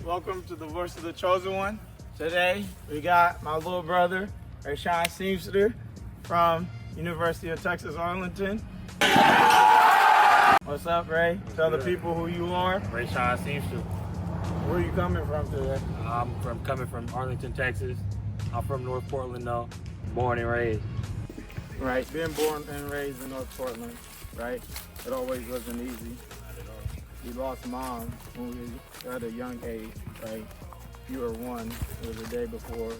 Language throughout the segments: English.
welcome to the Voice of the Chosen One. Today we got my little brother, Raysean Seamster from University of Texas, Arlington. What's up, Ray? Tell the people who you are. Raysean Seamster. Where are you coming from today? I'm coming from Arlington, Texas. I'm from North Portland though, born and raised. Right, being born and raised in North Portland, right? It always wasn't easy. You lost mom when we were at a young age, right? You were one. It was the day before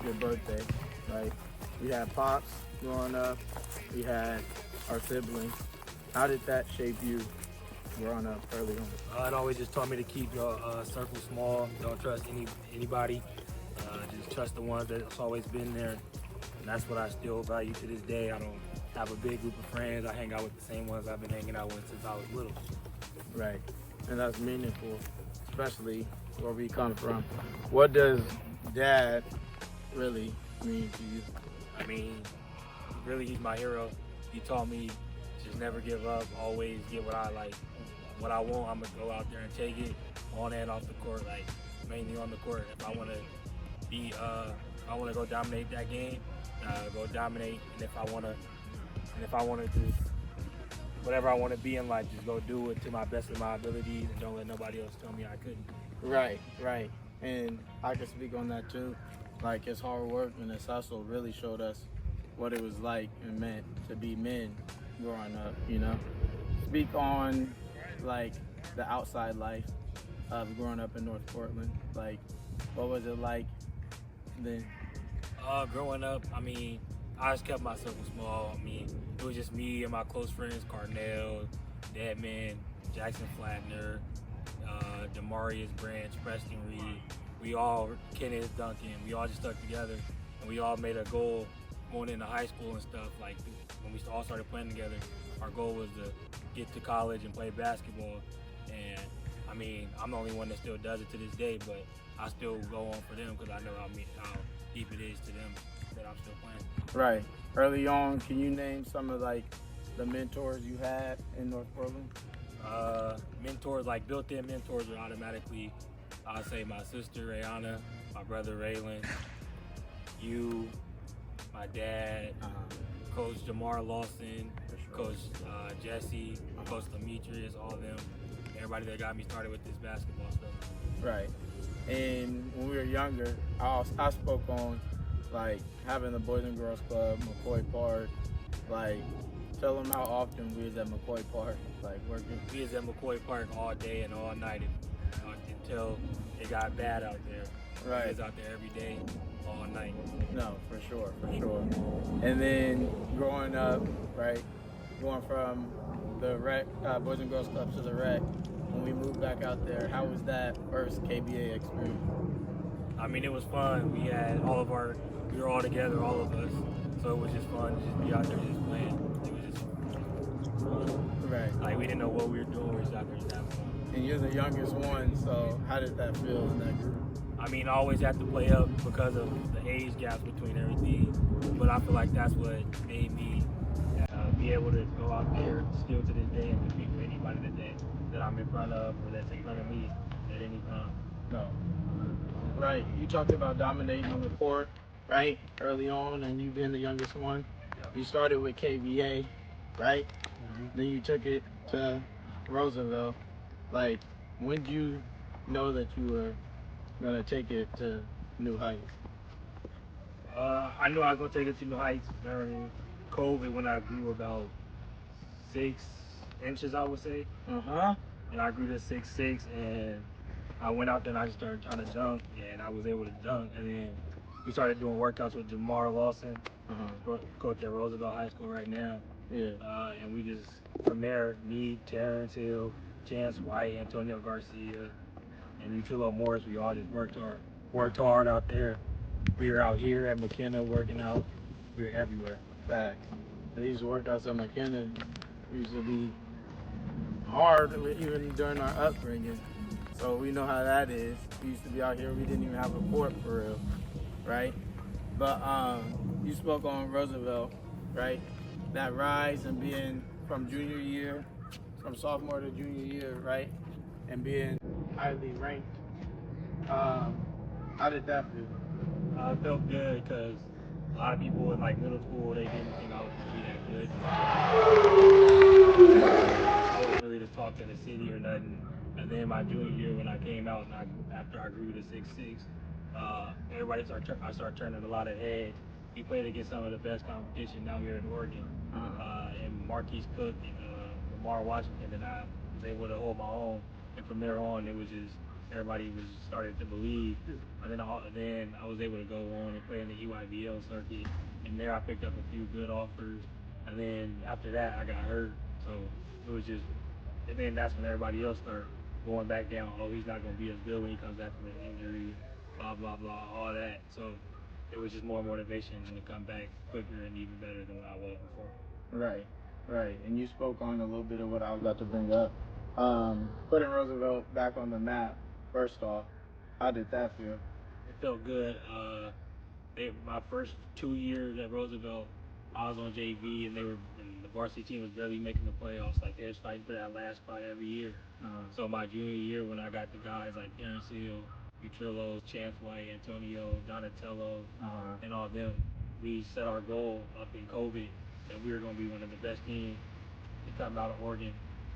your birthday, right? We had pops growing up. We had our siblings. How did that shape you growing up early on? It always just taught me to keep your circle small. Don't trust anybody. Just trust the ones that's always been there. And that's what I still value to this day. I don't have a big group of friends. I hang out with the same ones I've been hanging out with since I was little. Right, and that's meaningful, especially where we come from. What does dad really mean to you? I mean, really, he's my hero. He taught me just never give up, always get what I like. What I want, I'm gonna go out there and take it on and off the court, like mainly on the court. If I wanna be, I wanna go dominate that game, go dominate, and if I wanna just whatever I want to be in life, just go do it to my best of my abilities and don't let nobody else tell me I couldn't. Right. And I can speak on that too. Like his hard work and his hustle really showed us what it was like and meant to be men growing up, you know? Speak on like the outside life of growing up in North Portland. Like, what was it like then? Growing up, I mean, I just kept my circle small. I mean, it was just me and my close friends, Carnell, Deadman, Jackson Flatner, Demarius Branch, Preston Reed. We all, Kenneth Duncan, we all just stuck together and we all made a goal going into high school and stuff. Like when we all started playing together, our goal was to get to college and play basketball. And I mean, I'm the only one that still does it to this day, but I still go on for them because I know how deep it is to them that I'm still playing. Right. Early on, can you name some of like the mentors you had in North Portland? Mentors, like built-in mentors are automatically, I'll say my sister Rihanna, my brother Raylan, you, my dad, Coach Jamar Lawson, Coach Jesse, Coach Demetrius, all of them, everybody that got me started with this basketball stuff. Right. And when we were younger, I spoke on like having the Boys and Girls Club, McCoy Park. Like, tell them how often we was at McCoy Park, like working. We was at McCoy Park all day and all night until it got bad out there. Right. We was out there every day, all night. No, for sure. And then growing up, right, going from the rec, Boys and Girls Club to the rec, when we moved back out there, how was that first KBA experience? I mean, it was fun. We were all together, all of us. So it was just fun to just be out there just playing. It was just fun. Right. Like we didn't know what we were doing. We were just out there just having fun. And you're the youngest one, so how did that feel in that group? I mean, I always have to play up because of the age gaps between everything. But I feel like that's what made me be able to go out there still to this day and compete with anybody that I'm in front of or that's in front of me at any time. No. Right. You talked about dominating on the court, right? Early on, and you being the youngest one. Yep. You started with KVA, right? Mm-hmm. Then you took it to Roosevelt. Like, when did you know that you were gonna take it to new heights? I knew I was gonna take it to new heights during COVID when I grew about 6 inches, I would say. And I grew to 6'6", and I went out there and I just started trying to dunk, and I was able to dunk. And then we started doing workouts with Jamar Lawson, coach at Roosevelt High School right now. Yeah. And we just, from there, me, Terrence Hill, Chance White, Antonio Garcia, and Utilo Morris, we all just worked hard out there. We were out here at McKenna working out. We were everywhere. Facts. These workouts at McKenna used to be hard, even during our upbringing. So we know how that is. We used to be out here, we didn't even have a court for real, right? But you spoke on Roosevelt, right? That rise and being from junior year, from sophomore to junior year, right? And being highly ranked How did that feel? I felt good because a lot of people in like middle school, they didn't think I was gonna be that good. I wasn't really the talk of the city or nothing. And then my junior year, when I came out and after I grew to 6'6", I started turning a lot of heads. We played against some of the best competition down here in Oregon, and Marquise Cook and Lamar Washington, and I was able to hold my own. And from there on, it was just everybody was starting to believe. And then I was able to go on and play in the EYBL circuit, and there I picked up a few good offers. And then after that, I got hurt, so it was just. And then that's when everybody else started going back down. Oh, he's not going to be as good when he comes back from an injury, blah, blah, blah, all that. So it was just more motivation to come back quicker and even better than what I was before. Right, right. And you spoke on a little bit of what I was about to bring up. Putting Roosevelt back on the map, first off, how did that feel? It felt good. My first 2 years at Roosevelt, I was on JV, and the varsity team was barely making the playoffs. Like, they was fighting for that last spot every year. So my junior year, when I got the guys like Terrence Hill, Utrillo, Chance White, Antonio, Donatello, and all them, we set our goal up in COVID that we were going to be one of the best teams to come out of Oregon,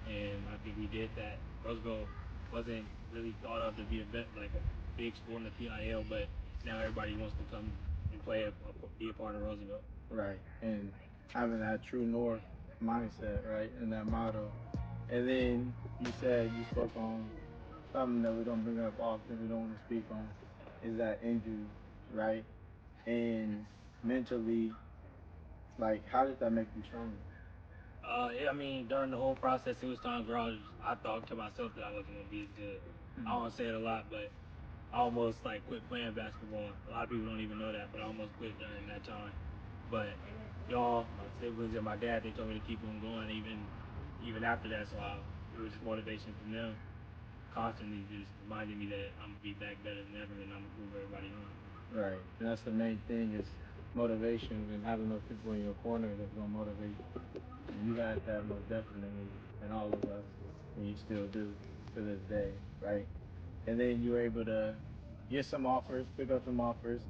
and I think we did that. Roosevelt wasn't really thought of to be like a big school in the PIL, but now everybody wants to come and be a part of Roosevelt. Right, and having that true north mindset, right, and that motto. And then you said you spoke on something that we don't bring up often, we don't want to speak on, is that injury, right? And mentally, like, how did that make you stronger? I mean, during the whole process, it was times where I thought to myself that I wasn't gonna be as good. I don't say it a lot, but I almost like quit playing basketball. A lot of people don't even know that, but I almost quit during that time. But y'all, my siblings and my dad, they told me to keep on going even after that. So it was just motivation from them, constantly just reminding me that I'm gonna be back better than ever, and I'm gonna prove everybody wrong. Right, and that's the main thing is motivation and having those people in your corner that's gonna motivate you. And you had that most definitely in all of us, and you still do to this day, right? And then you were able to get some offers, pick up some offers,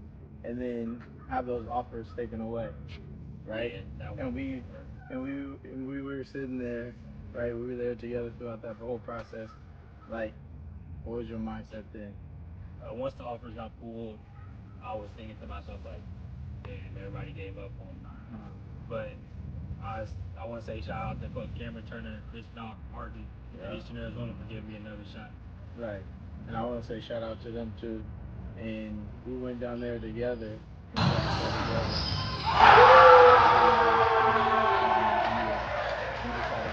and then have those offers taken away, right? Yeah, And we were sitting there, right? We were there together throughout that whole process. Like, what was your mindset then? Once the offers got pulled, I was thinking to myself like, damn, everybody gave up on me. But I want to say shout out to Coach Cameron Turner, Chris Martin, and Eastern Arizona for giving me another shot. Right. And I want to say shout out to them too. And we went down there together. We decided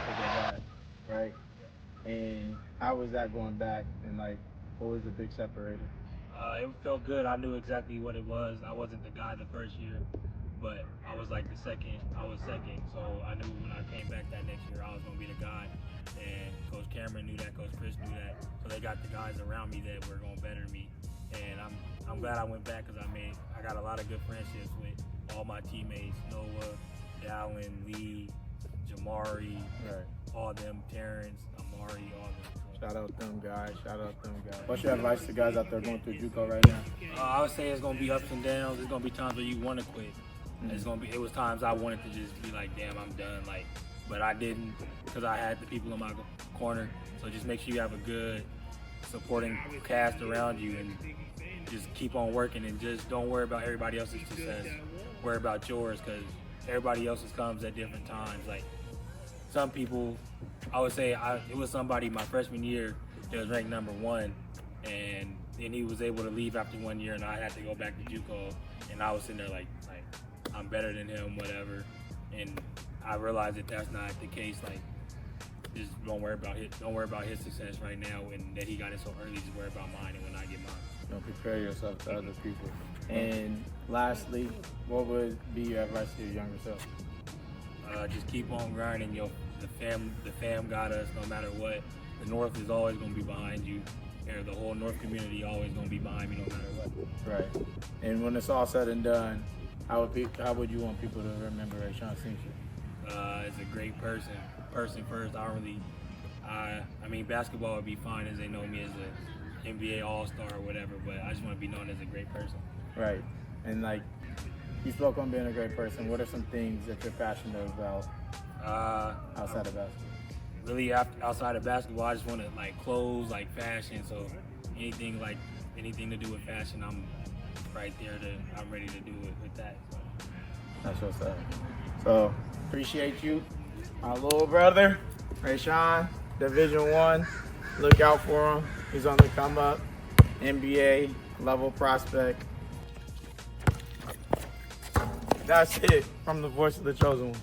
to go back, right? And how was that going back? And like, what was the big separator? It felt good. I knew exactly what it was. I wasn't the guy the first year, but I was like the second. I was second, so I knew when I came back that next year, I was gonna be the guy. And Coach Cameron knew that. Coach Chris knew that. So they got the guys around me that were gonna better me. And I'm glad I went back because I got a lot of good friendships with all my teammates: Noah, Dallin, Lee, Jamari, all them, Terrence, Amari, all them. Shout out them guys. Shout out them guys. What's your advice to guys out there going through JUCO right now? I would say it's gonna be ups and downs. There's gonna be times where you want to quit. It was times I wanted to just be like, damn, I'm done. Like, but I didn't because I had the people in my corner. So just make sure you have a good supporting cast around you and just keep on working and just don't worry about everybody else's success. Worry about yours because everybody else's comes at different times. Like some people, I would say it was somebody my freshman year that was ranked #1, and then he was able to leave after 1 year, and I had to go back to JUCO, and I was sitting there like I'm better than him, whatever. And I realized that that's not the case. Like, just don't worry about his success right now, and that he got it so early. Just worry about mine, and when I get mine. Don't compare yourself to other people. And lastly, what would be your advice to your younger self? Just keep on grinding. The fam got us no matter what. The North is always going to be behind you. The whole North community always going to be behind me no matter what. Right. And when it's all said and done, how would you want people to remember Raysean Seamster? As a great person first. I mean, basketball would be fine as they know me as a NBA All-Star or whatever, but I just want to be known as a great person. Right. And like, you spoke on being a great person. What are some things that you're passionate about outside of basketball? Really, outside of basketball, I just want to like clothes, like fashion. So anything to do with fashion, I'm right there. I'm ready to do it with that. So. That's what's up. So appreciate you, my little brother, Raysean, Division I. Look out for him. He's on the come up. NBA level prospect. That's it from the voice of the chosen one.